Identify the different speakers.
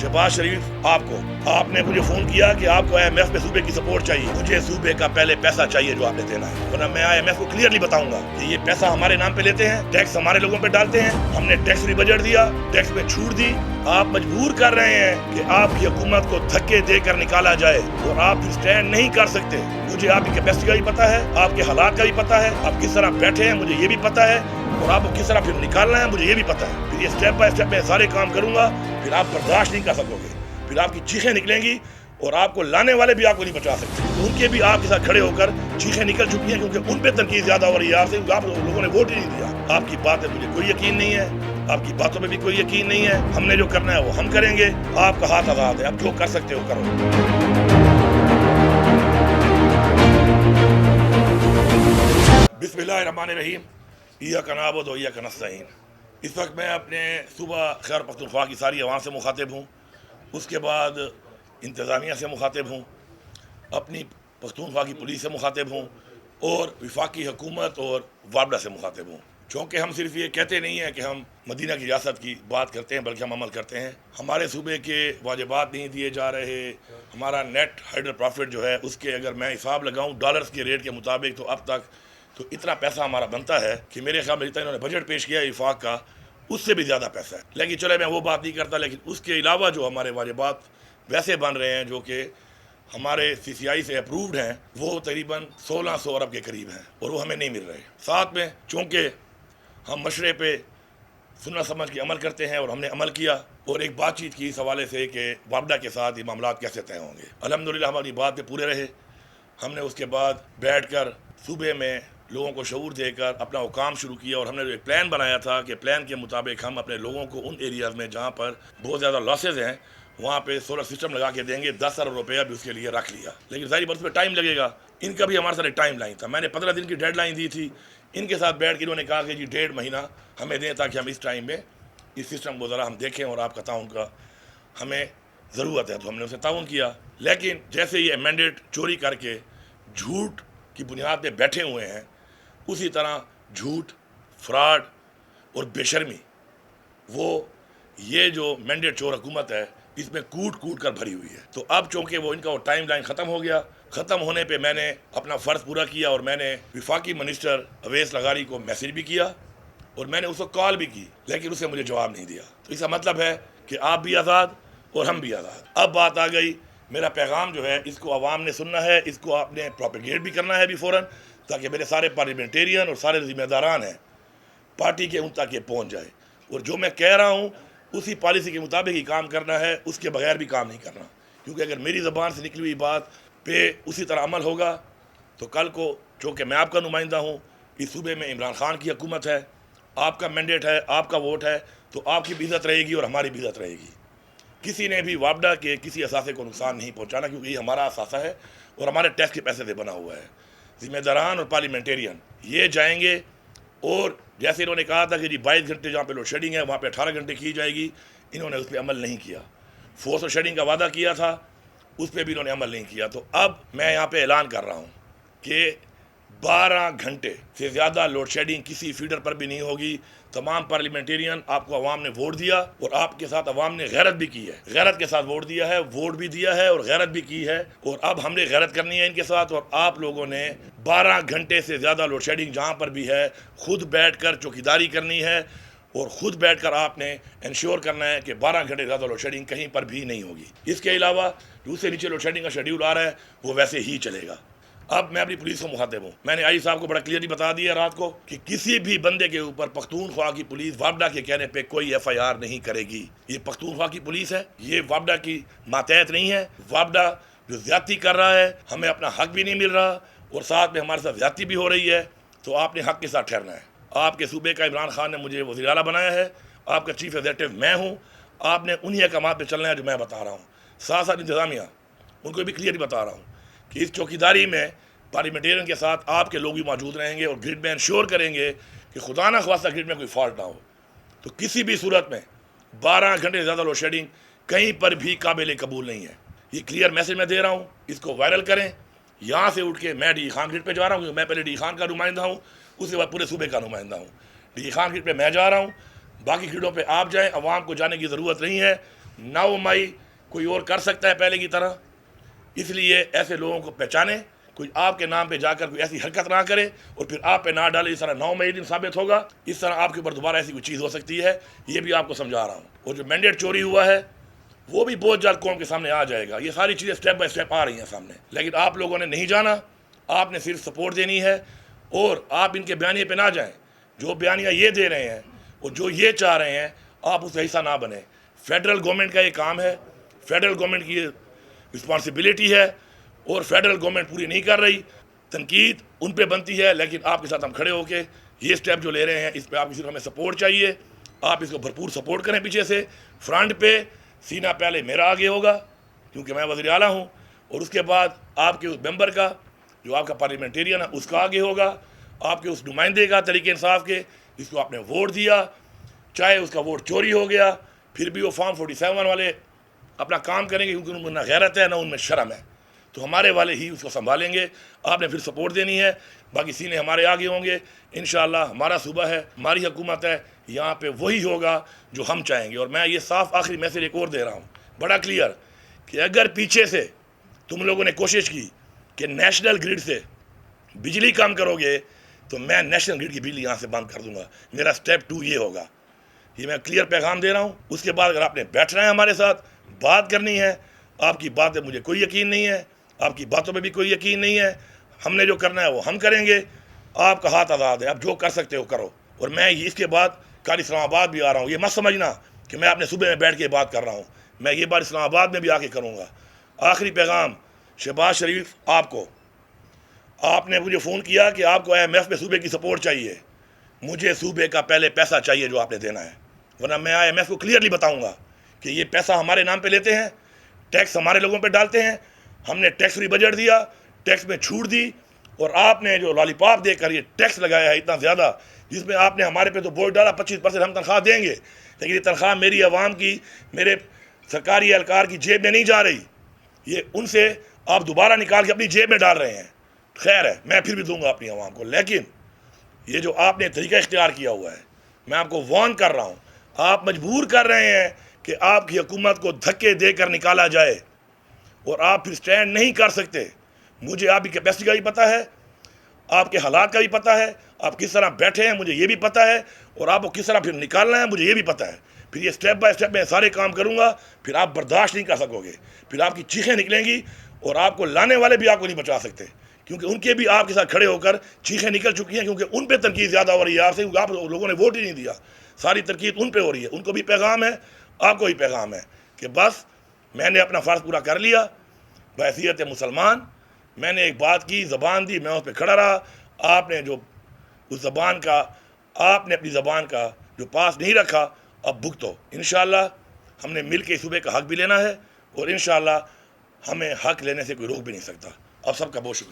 Speaker 1: शहबाज शरीफ आप ने मुझे फोन किया कि आपको IMF में सूबे की सपोर्ट चाहिए, मुझे सूबे का पहले पैसा चाहिए जो आपने देना है, वरना मैं IMF को क्लियरली बताऊंगा कि ये पैसा हमारे नाम पे लेते हैं, टैक्स हमारे लोगों पे डालते हैं, हमने टैक्स फ्री बजट दिया, टैक्स में छूट दी, आप मजबूर कर रहे हैं कि आपकी हुकूमत को धक्के देकर निकाला जाए और आप स्टैंड नहीं कर सकते। मुझे आपकी कैपेसिटी का भी पता है, आपके हालात का भी पता है, आप किस तरह बैठे हैं मुझे ये भी पता है, और आपको किस तरह फिर निकालना है मुझे ये भी पता है। फिर ये स्टेप बाय स्टेप मैं सारे काम करूंगा, फिर आप बर्दाश्त नहीं कर सकोगे, फिर आपकी चीखें निकलेंगी और आपको लाने वाले भी आपको नहीं बचा सकते। उनके भी आपके साथ खड़े होकर चीखें निकल चुकी हैं क्योंकि उन पे तनकीद ज्यादा हो रही है आपसे, आप लोगों ने वोट ही नहीं दिया। आपकी बात में मुझे कोई यकीन नहीं है, आपकी बातों में भी कोई यकीन नहीं है, हमने जो करना है वो हम करेंगे, आपका हाथ आजाद है, आप जो कर सकते हो करो। बिस्मिल्लाहिर्रहमानिर्रहीम, इय्याका नअबुदु व इय्याका नस्तईन। इस वक्त मैं अपने सूबा खैबर पख्तूनख्वा की सारी अवाम से मुखातिब हूँ, उसके बाद इंतज़ामिया से मुखातिब हूँ, अपनी पख्तूनख्वा की पुलिस से मुखातिब हूँ और वफाकी हुकूमत और वाबडा से मुखातिब हूँ। चूँकि हम सिर्फ ये कहते नहीं हैं कि हम मदीना की रियासत की बात करते हैं, बल्कि हम अमल करते हैं। हमारे सूबे के वाजिबात नहीं दिए जा रहे, हमारा नेट हाइडर प्रॉफिट जो है उसके अगर मैं हिसाब लगाऊँ डॉलर्स के रेट के मुताबिक तो अब तक तो इतना पैसा हमारा बनता है कि मेरे ख्याल में जितना इन्होंने बजट पेश किया इफाक का उससे भी ज़्यादा पैसा है। लेकिन चले मैं वो बात नहीं करता, लेकिन उसके अलावा जो हमारे वाजिबात वैसे बन रहे हैं जो कि हमारे CCI से अप्रूव्ड हैं वो तकरीबन 1600 अरब के करीब हैं और वो हमें नहीं मिल रहे। साथ में चूँकि हम मशरे पे सुनना समझ के अमल करते हैं और हमने अमल किया और एक बातचीत की इस हवाले से कि वाबडा के साथ ये मामला कैसे तय होंगे। अल्हम्दुलिल्लाह हमारी बात पे पूरे रहे। हमने उसके बाद बैठ कर सूबे में लोगों को शऊर देकर अपना वो काम शुरू किया और हमने जो एक प्लान बनाया था कि प्लान के मुताबिक हम अपने लोगों को उन एरियाज़ में जहाँ पर बहुत ज़्यादा लॉसेज हैं वहाँ पे सोलर सिस्टम लगा के देंगे। 10 अरब रुपया भी उसके लिए रख लिया, लेकिन सारी बात पर टाइम लगेगा। इनका भी हमारे साथ एक टाइम लाइन था, मैंने 15 दिन की डेड लाइन दी थी। इनके साथ बैठ के इन्होंने कहा कि जी 1.5 महीना हमें दें ताकि हम इस टाइम में इस सिस्टम को ज़रा हम देखें और आपका ताउन का हमें ज़रूरत है। तो हमने उनसे ताउन किया, लेकिन जैसे ये मैंडेट चोरी करके झूठ की बुनियाद पर बैठे हुए हैं, उसी तरह झूठ, फ्रॉड और बेशर्मी वो ये जो मैंडेट चोर हुकूमत है इसमें कूट कूट कर भरी हुई है। तो अब चूँकि वो इनका वो टाइम लाइन ख़त्म हो गया, ख़त्म होने पे मैंने अपना फ़र्ज़ पूरा किया और मैंने वफाकी मिनिस्टर अवैस लगारी को मैसेज भी किया और मैंने उसको कॉल भी की, लेकिन उसने मुझे जवाब नहीं दिया। तो इसका मतलब है कि आप भी आज़ाद और हम भी आज़ाद। अब बात आ गई, मेरा पैगाम जो है इसको आवाम ने सुनना है, इसको आपने प्रोपेगेट भी करना है अभी फ़ौरन, ताकि मेरे सारे पार्लियामेंटेरियन और सारे ज़िम्मेदारान हैं पार्टी के उन तक ये पहुँच जाए और जो मैं कह रहा हूँ उसी पॉलिसी के मुताबिक ही काम करना है, उसके बगैर भी काम नहीं करना। क्योंकि अगर मेरी ज़बान से निकली हुई बात पे उसी तरह अमल होगा तो कल को चूँकि मैं आपका नुमाइंदा हूँ, इस सूबे में इमरान खान की हुकूमत है, आपका मैंडेट है, आपका वोट है, तो आपकी भी इज़्ज़त रहेगी और हमारी भी इज़्ज़त रहेगी। किसी ने भी वाबडा के किसी असासे को नुकसान नहीं पहुँचाना, क्योंकि ये हमारा असासा है और हमारे टैक्स के पैसे से बना हुआ है। ज़िम्मेदारान और पार्लियामेंटेरियन ये जाएंगे और जैसे इन्होंने कहा था कि जी 22 घंटे जहाँ पे लोड शेडिंग है वहाँ पे 18 घंटे की जाएगी, इन्होंने उस पर अमल नहीं किया। फोर्स और शेडिंग का वादा किया था, उस पर भी इन्होंने अमल नहीं किया। तो अब मैं यहाँ पे ऐलान कर रहा हूँ कि 12 घंटे से ज़्यादा लोड शेडिंग किसी फीडर पर भी नहीं होगी। तमाम पार्लियामेंटेरियन, आपको अवाम ने वोट दिया और आपके साथ अवाम ने गैरत भी की है, गैरत के साथ वोट दिया है, वोट भी दिया है और गैरत भी की है। और अब हमने गैरत करनी है इनके साथ और आप लोगों ने 12 घंटे से ज़्यादा लोड शेडिंग जहाँ पर भी है खुद बैठ कर चौकीदारी करनी है और ख़ुद बैठ कर आपने इंश्योर करना है कि 12 घंटे ज़्यादा लोड शेडिंग कहीं पर भी नहीं होगी। इसके अलावा दूसरे नीचे लोड शेडिंग का शेड्यूल आ रहा है वो वैसे ही चलेगा। अब मैं अपनी पुलिस को मुखातिब हूँ, मैंने आई साहब को बड़ा क्लियरली बता दिया रात को कि किसी भी बंदे के ऊपर पख्तूनख्वा की पुलिस वाबडा के कहने पे कोई FIR नहीं करेगी। ये पख्तूनख्वा की पुलिस है, ये वाबडा की मातहत नहीं है। वाबडा जो ज्यादती कर रहा है, हमें अपना हक भी नहीं मिल रहा और साथ में हमारे साथ ज्यादती भी हो रही है, तो आपने हक के साथ ठहरना है। आपके सूबे का इमरान खान ने मुझे वज़ीर आला बनाया है, आपका चीफ एग्जीक्यूटिव मैं हूँ, आपने उन्हीं अहकामात पर चलना है जो मैं बता रहा हूँ। साथ साथ इंतज़ामिया उनको भी क्लियरली बता रहा हूँ कि इस चौकीदारी में पार्लियामेंटेरियन के साथ आपके लोग भी मौजूद रहेंगे और ग्रिड में इंश्योर करेंगे कि खुदा ना ख्वास्ता ग्रिड में कोई फॉल्ट ना हो। तो किसी भी सूरत में 12 घंटे से ज़्यादा लोड शेडिंग कहीं पर भी काबिल कबूल नहीं है। ये क्लियर मैसेज मैं दे रहा हूँ, इसको वायरल करें। यहाँ से उठ के मैं डी खान ग्रिड पे जा रहा हूँ क्योंकि मैं पहले डी खान का नुमाइंदा हूँ, उसके बाद पूरे सूबे का नुमाइंदा हूँ। डी खान ग्रिड पे मैं जा रहा हूँ, बाकी ग्रिडों पे आप जाएं, अवाम को जाने की ज़रूरत नहीं है। ना वो माई कोई और कर सकता है पहले की तरह। इसलिए ऐसे लोगों को पहचाने, कोई आपके नाम पे जाकर कोई ऐसी हरकत ना करे और फिर आप पे ना डाले। इस तरह 9 मई दिन साबित होगा, इस तरह आपके ऊपर दोबारा ऐसी कोई चीज़ हो सकती है, ये भी आपको समझा रहा हूँ। और जो मैंडेट चोरी हुआ है वो भी बहुत जल्द कौम के सामने आ जाएगा। ये सारी चीज़ें स्टेप बाय स्टेप आ रही हैं सामने, लेकिन आप लोगों ने नहीं जाना। आपने सिर्फ सपोर्ट देनी है और आप इनके बयानिए पे ना जाएं। जो बयानिया ये दे रहे हैं और जो ये चाह रहे हैं, आप उसका हिस्सा ना बने। फेडरल गवर्नमेंट का ये काम है, फेडरल गवर्नमेंट की रिस्पॉन्सिबिलिटी है और फेडरल गवर्नमेंट पूरी नहीं कर रही। तनकीद उन पे बनती है, लेकिन आपके साथ हम खड़े होके ये स्टेप जो ले रहे हैं इस पर आपकी सिर्फ हमें सपोर्ट चाहिए। आप इसको भरपूर सपोर्ट करें पीछे से। फ्रंट पे सीना पहले मेरा आगे होगा क्योंकि मैं वज़ीर आला हूँ, और उसके बाद आपके उस मेंबर का जो आपका पार्लियामेंटेरियन है उसका आगे होगा, आपके उस नुमाइंदे का तरीके इंसाफ के जिसको आपने वोट दिया, चाहे उसका वोट चोरी हो गया फिर भी वो फॉर्म 47 वाले अपना काम करेंगे क्योंकि उनमें ना गैरत है ना उनमें शर्म है, तो हमारे वाले ही उसको संभालेंगे। आपने फिर सपोर्ट देनी है, बाकी सीने हमारे आगे होंगे इंशाअल्लाह। हमारा सूबा है, हमारी हुकूमत है, यहाँ पे वही होगा जो हम चाहेंगे। और मैं ये साफ आखिरी मैसेज एक और दे रहा हूँ बड़ा क्लियर, कि अगर पीछे से तुम लोगों ने कोशिश की कि नेशनल ग्रिड से बिजली कम करोगे तो मैं नेशनल ग्रिड की बिजली यहाँ से बंद कर दूंगा। मेरा स्टेप 2 ये होगा, ये मैं क्लियर पैगाम दे रहा हूँ। उसके बाद अगर आपने बैठना है हमारे साथ, बात करनी है, आपकी बात पे मुझे कोई यकीन नहीं है, आपकी बातों पे भी कोई यकीन नहीं है, हमने जो करना है वो हम करेंगे। आपका हाथ आज़ाद है, आप जो कर सकते हो करो। और मैं इसके बाद कल इस्लामाबाद भी आ रहा हूँ, ये मत समझना कि मैं अपने सूबे में बैठ के बात कर रहा हूँ, मैं ये बात इस्लामाबाद में भी आके करूँगा। आखिरी पैगाम शहबाज शरीफ, आपने मुझे फ़ोन किया कि आपको IMF में सूबे की सपोर्ट चाहिए। मुझे सूबे का पहले पैसा चाहिए जो आपने देना है, वरना मैं IMF को क्लियरली बताऊंगा कि ये पैसा हमारे नाम पे लेते हैं, टैक्स हमारे लोगों पे डालते हैं, हमने टैक्स फ्री बजट दिया, टैक्स में छूट दी, और आपने जो लॉलीपॉप देकर ये टैक्स लगाया है इतना ज़्यादा, जिसमें आपने हमारे पे तो बोझ डाला 25% हम तनख्वाह देंगे, लेकिन ये तनख्वाह मेरी आवाम की, मेरे सरकारी एहलकार की जेब में नहीं जा रही, ये उनसे आप दोबारा निकाल के अपनी जेब में डाल रहे हैं। खैर है, मैं फिर भी दूंगा अपनी आवाम को, लेकिन ये जो आपने तरीका इख्तियार किया हुआ है, मैं आपको वार्न कर रहा हूँ, आप मजबूर कर रहे हैं कि आपकी हुकूमत को धक्के देकर निकाला जाए और आप फिर स्टैंड नहीं कर सकते। मुझे आपकी कैपेसिटी का भी पता है, आपके हालात का भी पता है, आप किस तरह बैठे हैं मुझे ये भी पता है, और आपको किस तरह फिर निकालना है मुझे ये भी पता है। फिर ये स्टेप बाय स्टेप मैं सारे काम करूँगा, फिर आप बर्दाश्त नहीं कर सकोगे, फिर आपकी चीखें निकलेंगी और आपको लाने वाले भी आपको नहीं बचा सकते, क्योंकि उनके भी आपके साथ खड़े होकर चीखें निकल चुकी हैं, क्योंकि उन पे तनकीद ज़्यादा हो रही है आपसे, क्योंकि आप लोगों ने वोट ही नहीं दिया। सारी तनकीद उन पे हो रही है। उनको भी पैगाम है, आपको भी पैगाम है कि बस मैंने अपना फ़र्ज़ पूरा कर लिया बहैसियत मुसलमान। मैंने एक बात की, ज़बान दी, मैं उस पर खड़ा रहा। आपने जो उस ज़बान का, आपने अपनी ज़बान का जो पास नहीं रखा, अब भुगतो। इंशाअल्लाह हमने मिल के सूबे का हक़ भी लेना है और इंशाअल्लाह हमें हक़ लेने से कोई रोक भी नहीं सकता। अब सबका बहुत शुक्रिया।